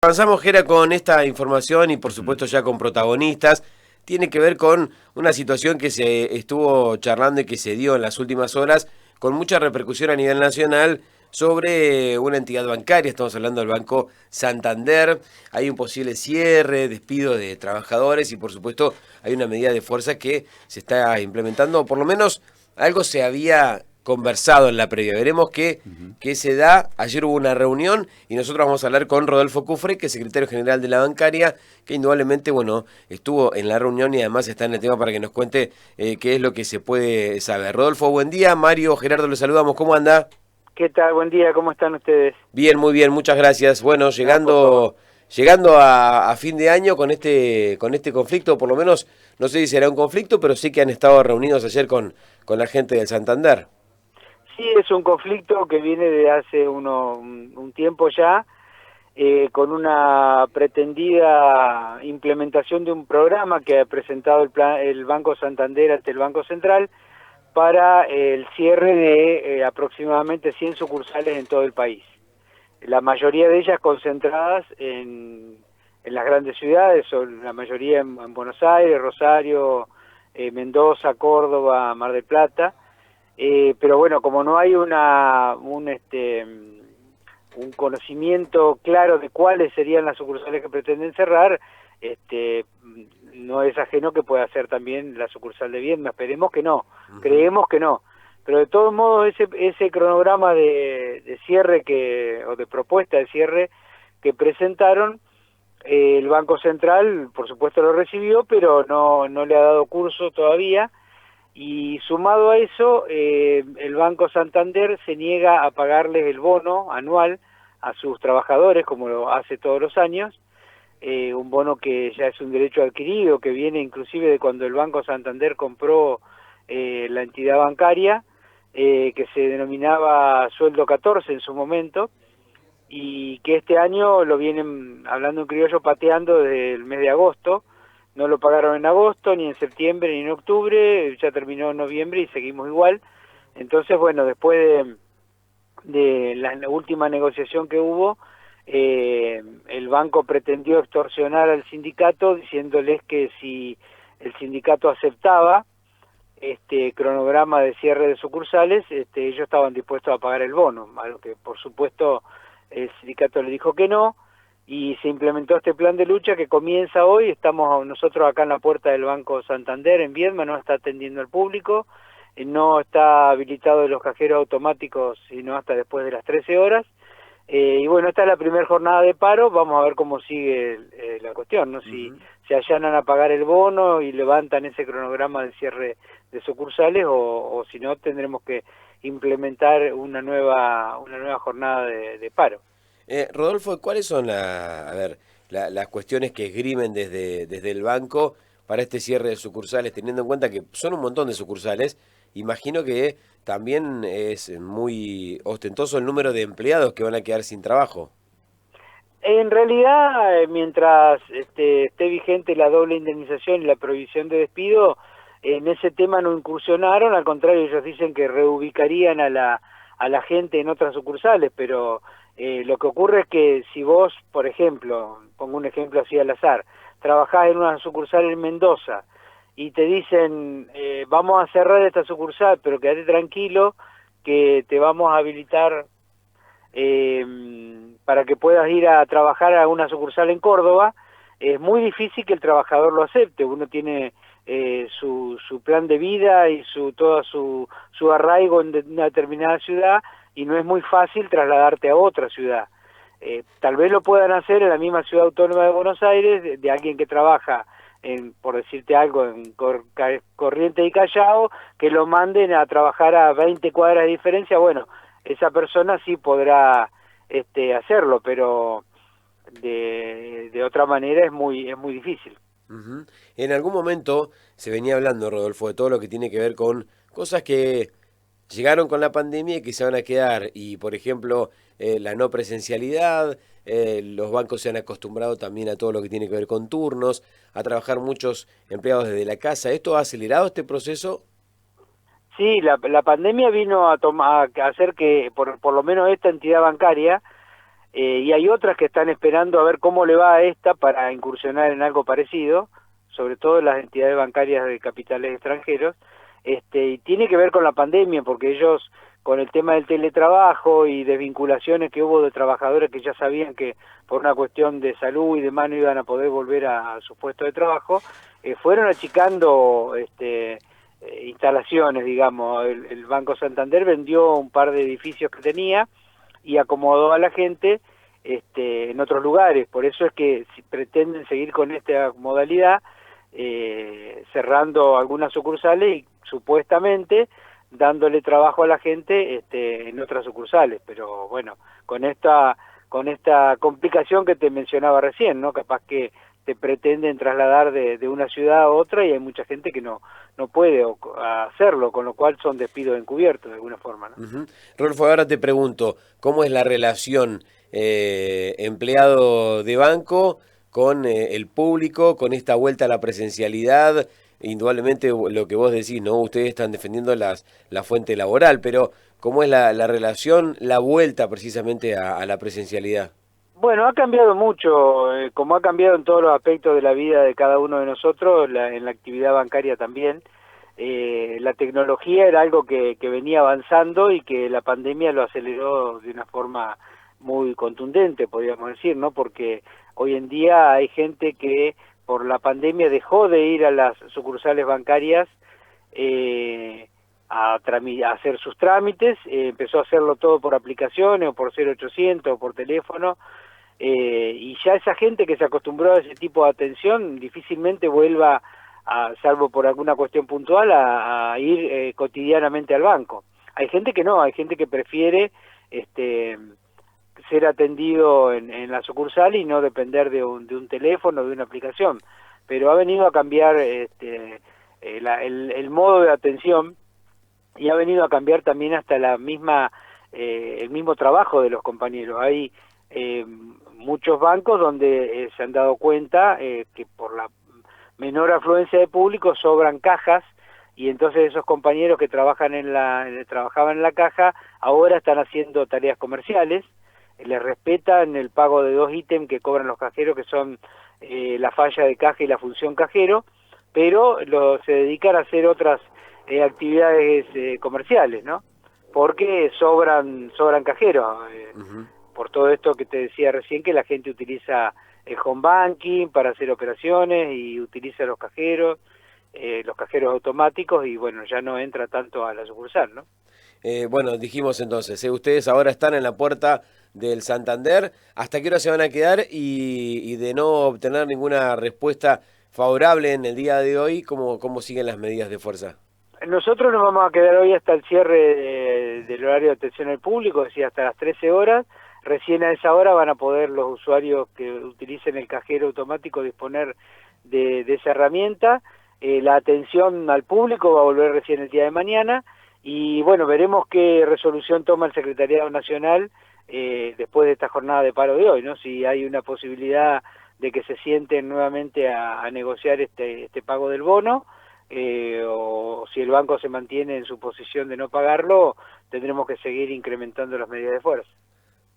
Avanzamos, Gera, con esta información y por supuesto ya con protagonistas. Tiene que ver con una situación que se estuvo charlando y que se dio en las últimas horas con mucha repercusión a nivel nacional sobre una entidad bancaria. Estamos hablando del Banco Santander. Hay un posible cierre, despido de trabajadores y por supuesto hay una medida de fuerza que se está implementando. Por lo menos algo se había conversado en la previa. Veremos qué se da. Ayer hubo una reunión y nosotros vamos a hablar con Rodolfo Cufré, que es secretario general de la bancaria, que indudablemente, bueno, estuvo en la reunión y además está en el tema para que nos cuente qué es lo que se puede saber. Rodolfo, buen día. Mario, Gerardo, le saludamos. ¿Cómo anda? ¿Qué tal? Buen día, ¿cómo están ustedes? Bien, muy bien, muchas gracias. Bueno, Ah, por favor. llegando a fin de año con este conflicto, por lo menos, no sé si será un conflicto, pero sí que han estado reunidos ayer con la gente del Santander. Sí, es un conflicto que viene de hace un tiempo ya, con una pretendida implementación de un programa que ha presentado el Banco Santander ante el Banco Central para el cierre de aproximadamente 100 sucursales en todo el país. La mayoría de ellas concentradas en las grandes ciudades, son la mayoría en Buenos Aires, Rosario, Mendoza, Córdoba, Mar del Plata. Pero bueno, como no hay un conocimiento claro de cuáles serían las sucursales que pretenden cerrar, no es ajeno que pueda ser también la sucursal de Viedma. Esperemos que no, creemos que no. Pero de todos modos, ese cronograma de cierre o de propuesta de cierre que presentaron, el Banco Central, por supuesto, lo recibió, pero no le ha dado curso todavía. Y sumado a eso, el Banco Santander se niega a pagarles el bono anual a sus trabajadores, como lo hace todos los años, un bono que ya es un derecho adquirido, que viene inclusive de cuando el Banco Santander compró la entidad bancaria, que se denominaba Sueldo 14 en su momento, y que este año lo vienen, hablando en criollo, pateando desde el mes de agosto. No lo pagaron en agosto, ni en septiembre, ni en octubre, ya terminó en noviembre y seguimos igual. Entonces, bueno, después de la última negociación que hubo, el banco pretendió extorsionar al sindicato diciéndoles que si el sindicato aceptaba este cronograma de cierre de sucursales, ellos estaban dispuestos a pagar el bono, a lo que por supuesto el sindicato le dijo que no, y se implementó este plan de lucha que comienza hoy. Estamos nosotros acá en la puerta del Banco Santander en Viedma, no está atendiendo al público, no está habilitado de los cajeros automáticos sino hasta después de las 13 horas, y bueno, esta es la primera jornada de paro. Vamos a ver cómo sigue la cuestión, ¿no? Si se allanan a pagar el bono y levantan ese cronograma de cierre de sucursales, o si no, tendremos que implementar una nueva jornada de paro. Rodolfo, ¿cuáles son las cuestiones que esgrimen desde el banco para este cierre de sucursales, teniendo en cuenta que son un montón de sucursales? Imagino que también es muy ostentoso el número de empleados que van a quedar sin trabajo. En realidad, mientras esté vigente la doble indemnización y la prohibición de despido, en ese tema no incursionaron. Al contrario, ellos dicen que reubicarían a la gente en otras sucursales, pero lo que ocurre es que si vos, por ejemplo, pongo un ejemplo así al azar, trabajás en una sucursal en Mendoza y te dicen, vamos a cerrar esta sucursal, pero quédate tranquilo que te vamos a habilitar para que puedas ir a trabajar a una sucursal en Córdoba, es muy difícil que el trabajador lo acepte. Uno tiene su plan de vida y todo su arraigo en una determinada ciudad, y no es muy fácil trasladarte a otra ciudad. Tal vez lo puedan hacer en la misma ciudad autónoma de Buenos Aires, de alguien que trabaja por decirte algo, en Corrientes y Callao, que lo manden a trabajar a 20 cuadras de diferencia. Bueno, esa persona sí podrá hacerlo, pero de otra manera es muy difícil. Ujú. En algún momento se venía hablando, Rodolfo, de todo lo que tiene que ver con cosas que llegaron con la pandemia y que se van a quedar. Y, por ejemplo, la no presencialidad, los bancos se han acostumbrado también a todo lo que tiene que ver con turnos, a trabajar muchos empleados desde la casa. ¿Esto ha acelerado este proceso? Sí, la pandemia vino a hacer que por lo menos esta entidad bancaria y hay otras que están esperando a ver cómo le va a esta para incursionar en algo parecido, sobre todo las entidades bancarias de capitales extranjeros, y tiene que ver con la pandemia, porque ellos, con el tema del teletrabajo y desvinculaciones que hubo de trabajadores que ya sabían que por una cuestión de salud y demás no iban a poder volver a su puesto de trabajo, fueron achicando instalaciones, digamos. El Banco Santander vendió un par de edificios que tenía y acomodó a la gente en otros lugares. Por eso es que si pretenden seguir con esta modalidad, cerrando algunas sucursales y supuestamente dándole trabajo a la gente en otras sucursales. Pero bueno, con esta complicación que te mencionaba recién, ¿no? Capaz que te pretenden trasladar de una ciudad a otra y hay mucha gente que no puede hacerlo, con lo cual son despidos encubiertos de alguna forma, ¿no? Rodolfo, ahora te pregunto, ¿cómo es la relación empleado de banco con el público, con esta vuelta a la presencialidad? Indudablemente lo que vos decís, ¿no? Ustedes están defendiendo la fuente laboral, pero ¿cómo es la relación, la vuelta precisamente a la presencialidad? Bueno, ha cambiado mucho, como ha cambiado en todos los aspectos de la vida de cada uno de nosotros, en la actividad bancaria también. La tecnología era algo que venía avanzando y que la pandemia lo aceleró de una forma muy contundente, podríamos decir, ¿no? Porque hoy en día hay gente que por la pandemia dejó de ir a las sucursales bancarias a hacer sus trámites, empezó a hacerlo todo por aplicaciones o por 0800 o por teléfono, y ya esa gente que se acostumbró a ese tipo de atención difícilmente vuelva, salvo por alguna cuestión puntual, a ir cotidianamente al banco. Hay gente que no, hay gente que prefiere ser atendido en la sucursal y no depender de un teléfono, de una aplicación. Pero ha venido a cambiar el modo de atención y ha venido a cambiar también hasta el mismo trabajo de los compañeros. Hay muchos bancos donde se han dado cuenta que por la menor afluencia de público sobran cajas, y entonces esos compañeros que trabajaban en la caja ahora están haciendo tareas comerciales. Les respetan el pago de 2 ítems que cobran los cajeros, que son la falla de caja y la función cajero, pero se dedican a hacer otras actividades comerciales, ¿no? Porque sobran cajeros. Por todo esto que te decía recién, que la gente utiliza el home banking para hacer operaciones y utiliza los cajeros automáticos, y bueno, ya no entra tanto a la sucursal, ¿no? Bueno, dijimos entonces, ustedes ahora están en la puerta del Santander. ¿Hasta qué hora se van a quedar? Y de no obtener ninguna respuesta favorable en el día de hoy, ¿cómo siguen las medidas de fuerza? Nosotros nos vamos a quedar hoy hasta el cierre del horario de atención al público, es decir, hasta las 13 horas. Recién a esa hora van a poder los usuarios que utilicen el cajero automático disponer de esa herramienta. La atención al público va a volver recién el día de mañana, y bueno, veremos qué resolución toma el Secretariado Nacional después de esta jornada de paro de hoy, ¿no? Si hay una posibilidad de que se sienten nuevamente a negociar este pago del bono, o si el banco se mantiene en su posición de no pagarlo, tendremos que seguir incrementando las medidas de fuerza.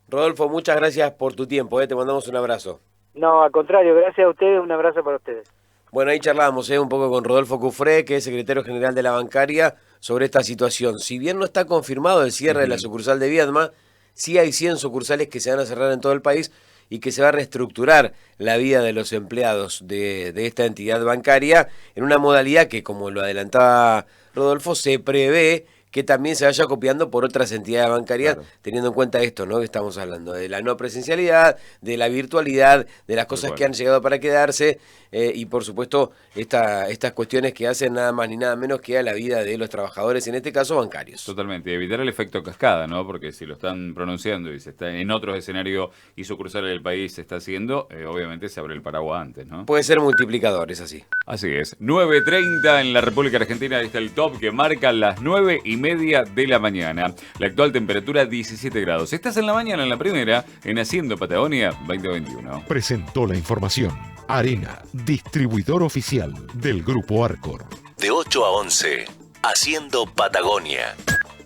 Rodolfo, muchas gracias por tu tiempo, te mandamos un abrazo. No, al contrario, gracias a ustedes, un abrazo para ustedes. Bueno, ahí charlamos un poco con Rodolfo Cufré, que es secretario general de la bancaria, sobre esta situación. Si bien no está confirmado el cierre de la sucursal de Viedma, sí hay 100 sucursales que se van a cerrar en todo el país y que se va a reestructurar la vida de los empleados de esta entidad bancaria en una modalidad que, como lo adelantaba Rodolfo, se prevé que también se vaya copiando por otras entidades bancarias, claro, teniendo en cuenta esto, ¿no? Que estamos hablando de la no presencialidad, de la virtualidad, de las cosas que han llegado para quedarse, y por supuesto estas cuestiones que hacen nada más ni nada menos que a la vida de los trabajadores, en este caso bancarios. Totalmente, evitar el efecto cascada, ¿no? Porque si lo están pronunciando y se está en otros escenarios y sucursales del país se está haciendo, obviamente se abre el paraguas antes, ¿no? Puede ser multiplicador, es así. Así es. 9:30 en la República Argentina, ahí está el top que marca las 9:30 de la mañana. La actual temperatura 17 grados. Estás en la mañana, en la primera, en Haciendo Patagonia 2021. Presentó la información Arena, distribuidor oficial del Grupo Arcor. De 8 a 11, Haciendo Patagonia,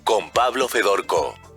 con Pablo Fedorco.